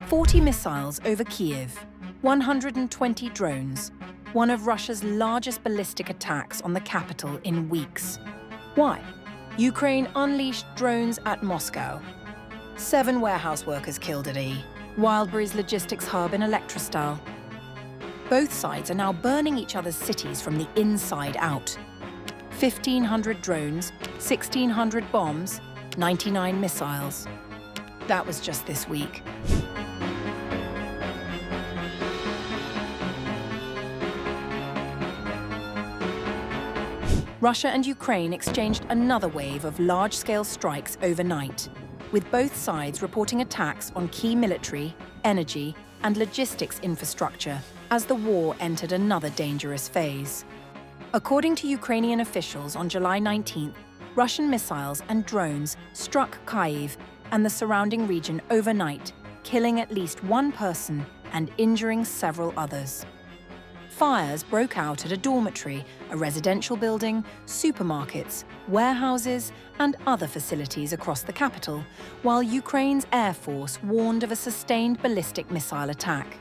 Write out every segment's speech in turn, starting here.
40 missiles over Kyiv, 120 drones, one of Russia's largest ballistic attacks on the capital in weeks. Why? Ukraine unleashed drones at Moscow. 7 warehouse workers killed at a Wildberries logistics hub in Electrostal. Both sides are now burning each other's cities from the inside out. 1,500 drones, 1,600 bombs, 99 missiles. That was just this week. Russia and Ukraine exchanged another wave of large-scale strikes overnight, with both sides reporting attacks on key military, energy, and logistics infrastructure as the war entered another dangerous phase. According to Ukrainian officials on July 19th, Russian missiles and drones struck Kyiv and the surrounding region overnight, killing at least 1 person and injuring several others. Fires broke out at a dormitory, a residential building, supermarkets, warehouses, and other facilities across the capital, while Ukraine's Air Force warned of a sustained ballistic missile attack.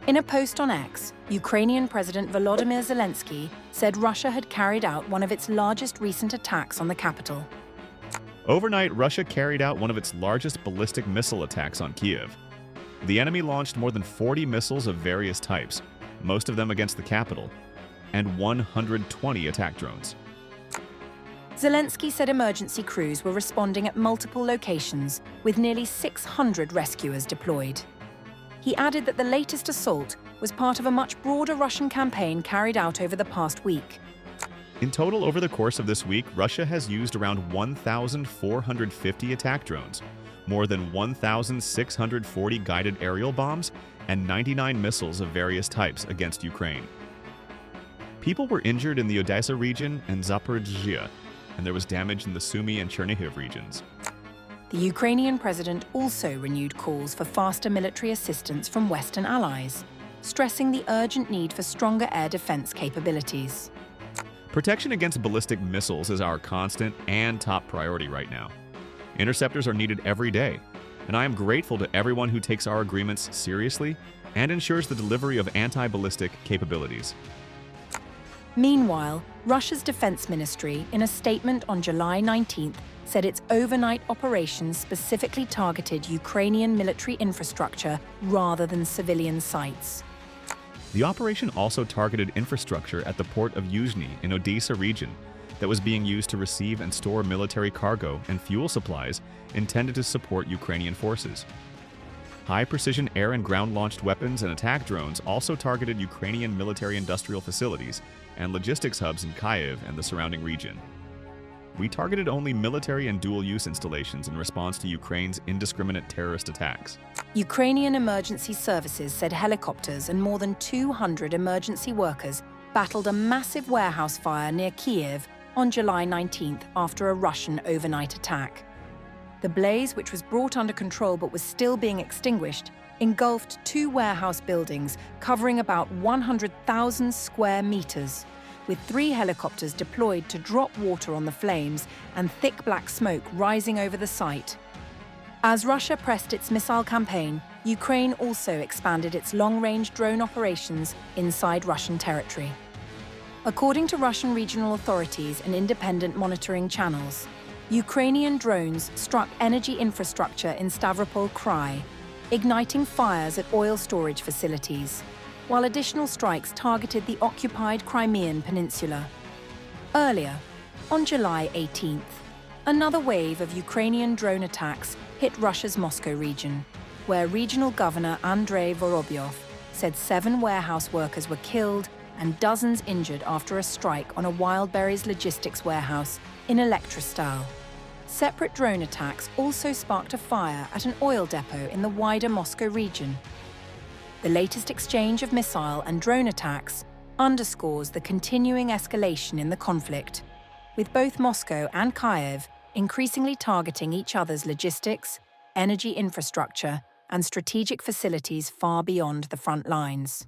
In a post on X, Ukrainian President Volodymyr Zelensky said Russia had carried out one of its largest recent attacks on the capital. Overnight, Russia carried out one of its largest ballistic missile attacks on Kyiv. The enemy launched more than 40 missiles of various types, most of them against the capital, and 120 attack drones. Zelensky said emergency crews were responding at multiple locations, with nearly 600 rescuers deployed. He added that the latest assault was part of a much broader Russian campaign carried out over the past week. In total, over the course of this week, Russia has used around 1,450 attack drones, more than 1,640 guided aerial bombs, and 99 missiles of various types against Ukraine. People were injured in the Odesa region and Zaporizhzhia, and there was damage in the Sumy and Chernihiv regions. The Ukrainian president also renewed calls for faster military assistance from Western allies, stressing the urgent need for stronger air defense capabilities. Protection against ballistic missiles is our constant and top priority right now. Interceptors are needed every day, and I am grateful to everyone who takes our agreements seriously and ensures the delivery of anti-ballistic capabilities. Meanwhile, Russia's defense ministry, in a statement on July 19th, said its overnight operations specifically targeted Ukrainian military infrastructure rather than civilian sites. The operation also targeted infrastructure at the port of Yuzhny in Odesa region that was being used to receive and store military cargo and fuel supplies intended to support Ukrainian forces. High-precision air and ground-launched weapons and attack drones also targeted Ukrainian military-industrial facilities and logistics hubs in Kyiv and the surrounding region. We targeted only military and dual-use installations in response to Ukraine's indiscriminate terrorist attacks. Ukrainian emergency services said helicopters and more than 200 emergency workers battled a massive warehouse fire near Kyiv on July 19th after a Russian overnight attack. The blaze, which was brought under control but was still being extinguished, engulfed 2 warehouse buildings covering about 100,000 square meters, with 3 helicopters deployed to drop water on the flames and thick black smoke rising over the site. As Russia pressed its missile campaign, Ukraine also expanded its long-range drone operations inside Russian territory. According to Russian regional authorities and independent monitoring channels, Ukrainian drones struck energy infrastructure in Stavropol Krai, igniting fires at oil storage facilities, while additional strikes targeted the occupied Crimean Peninsula. Earlier, on July 18th, another wave of Ukrainian drone attacks hit Russia's Moscow region, where regional governor Andrei Vorobyov said 7 warehouse workers were killed and dozens injured after a strike on a Wildberries logistics warehouse in Electrostal. Separate drone attacks also sparked a fire at an oil depot in the wider Moscow region. The latest exchange of missile and drone attacks underscores the continuing escalation in the conflict, with both Moscow and Kyiv increasingly targeting each other's logistics, energy infrastructure, and strategic facilities far beyond the front lines.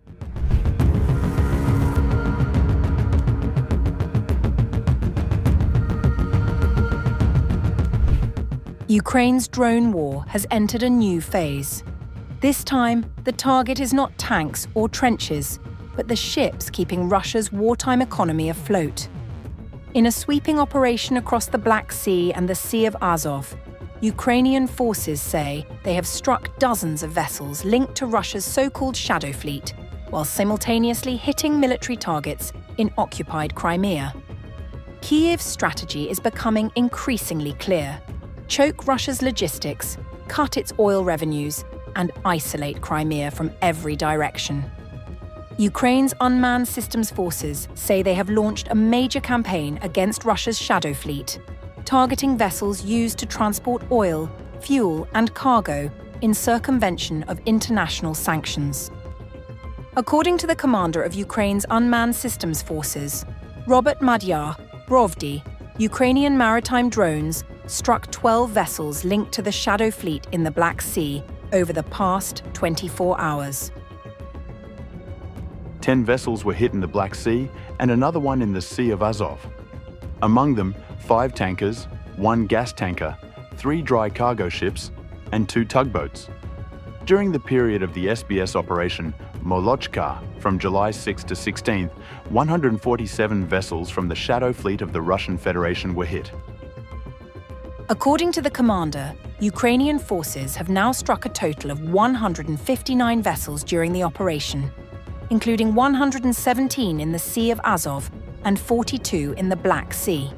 Ukraine's drone war has entered a new phase. This time, the target is not tanks or trenches, but the ships keeping Russia's wartime economy afloat. In a sweeping operation across the Black Sea and the Sea of Azov, Ukrainian forces say they have struck dozens of vessels linked to Russia's so-called shadow fleet, while simultaneously hitting military targets in occupied Crimea. Kyiv's strategy is becoming increasingly clear: choke Russia's logistics, cut its oil revenues, and isolate Crimea from every direction. Ukraine's unmanned systems forces say they have launched a major campaign against Russia's shadow fleet, targeting vessels used to transport oil, fuel, and cargo in circumvention of international sanctions. According to the commander of Ukraine's unmanned systems forces, Robert Magyar Brovdy, Ukrainian maritime drones struck 12 vessels linked to the shadow fleet in the Black Sea over the past 24 hours. 10 vessels were hit in the Black Sea and another one in the Sea of Azov. Among them, 5 tankers, 1 gas tanker, 3 dry cargo ships, and 2 tugboats. During the period of the SBS operation Molochka from July 6 to 16th, 147 vessels from the shadow fleet of the Russian Federation were hit. According to the commander, Ukrainian forces have now struck a total of 159 vessels during the operation, including 117 in the Sea of Azov and 42 in the Black Sea.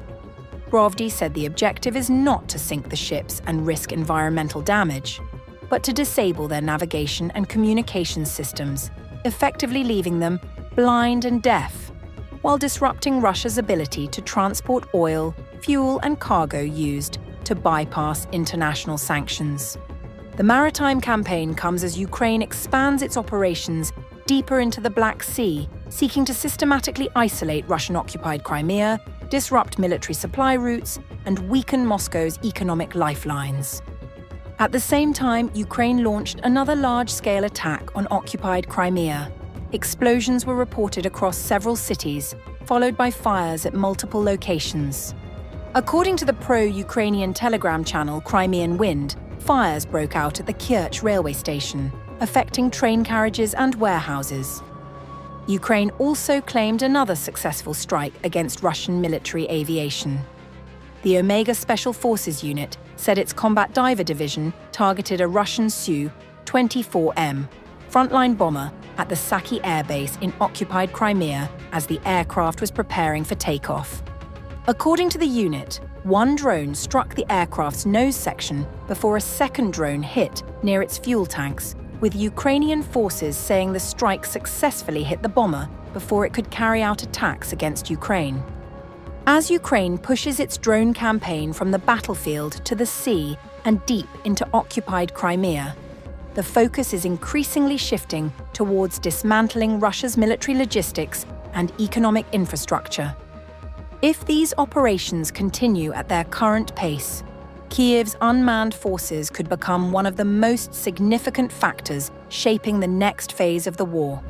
Brovdy said the objective is not to sink the ships and risk environmental damage, but to disable their navigation and communications systems, effectively leaving them blind and deaf, while disrupting Russia's ability to transport oil, fuel, and cargo used to bypass international sanctions. The maritime campaign comes as Ukraine expands its operations deeper into the Black Sea, seeking to systematically isolate Russian-occupied Crimea, disrupt military supply routes, and weaken Moscow's economic lifelines. At the same time, Ukraine launched another large-scale attack on occupied Crimea. Explosions were reported across several cities, followed by fires at multiple locations. According to the pro-Ukrainian Telegram channel Crimean Wind, fires broke out at the Kerch railway station, affecting train carriages and warehouses. Ukraine also claimed another successful strike against Russian military aviation. The Omega Special Forces Unit said its Combat Diver Division targeted a Russian Su-24M frontline bomber at the Saki Air Base in occupied Crimea as the aircraft was preparing for takeoff. According to the unit, one drone struck the aircraft's nose section before a second drone hit near its fuel tanks, with Ukrainian forces saying the strike successfully hit the bomber before it could carry out attacks against Ukraine. As Ukraine pushes its drone campaign from the battlefield to the sea and deep into occupied Crimea, the focus is increasingly shifting towards dismantling Russia's military logistics and economic infrastructure. If these operations continue at their current pace, Kyiv's unmanned forces could become one of the most significant factors shaping the next phase of the war.